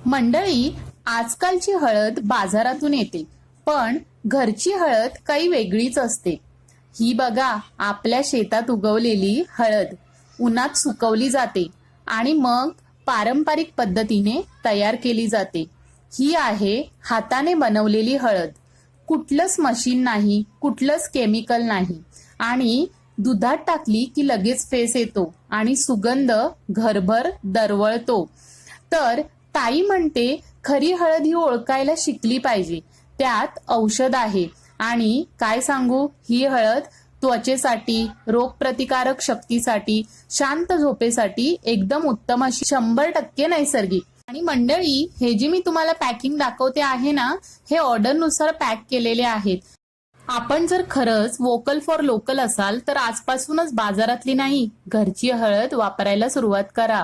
मंडळी, आजकालची हळद बाजारातून येते, पण घरची हळद काही वेगळीच असते। ही बघा, आपल्या शेतात उगवलेली हळद उन्हात सुकवली जाते आणि मग पारंपरिक पद्धतीने तयार केली जाते। ही आहे हाताने बनवलेली हळद। कुठलंच मशीन नाही, कुठलंच केमिकल नाही आणि दुधात टाकली की लगेच फेस येतो आणि सुगंध घरभर दरवळतो। तर ताई म्हणते खरी हळद ही ओळखायला शिकली पाहिजे, त्यात औषध आहे। आणि काय सांगू, ही हळद त्वचेसाठी, रोगप्रतिकारक शक्तीसाठी, शांत झोपेसाठी एकदम उत्तम अशी 100% नैसर्गिक। आणि मंडळी, हे जे मी तुम्हाला पॅकिंग दाखवते आहे ना, हे ऑर्डर नुसार पॅक केलेले आहेत। आपण जर खरंच वोकल फॉर लोकल असाल तर आजपासूनच बाजारातली नाही, घरची हळद वापरायला सुरुवात करा।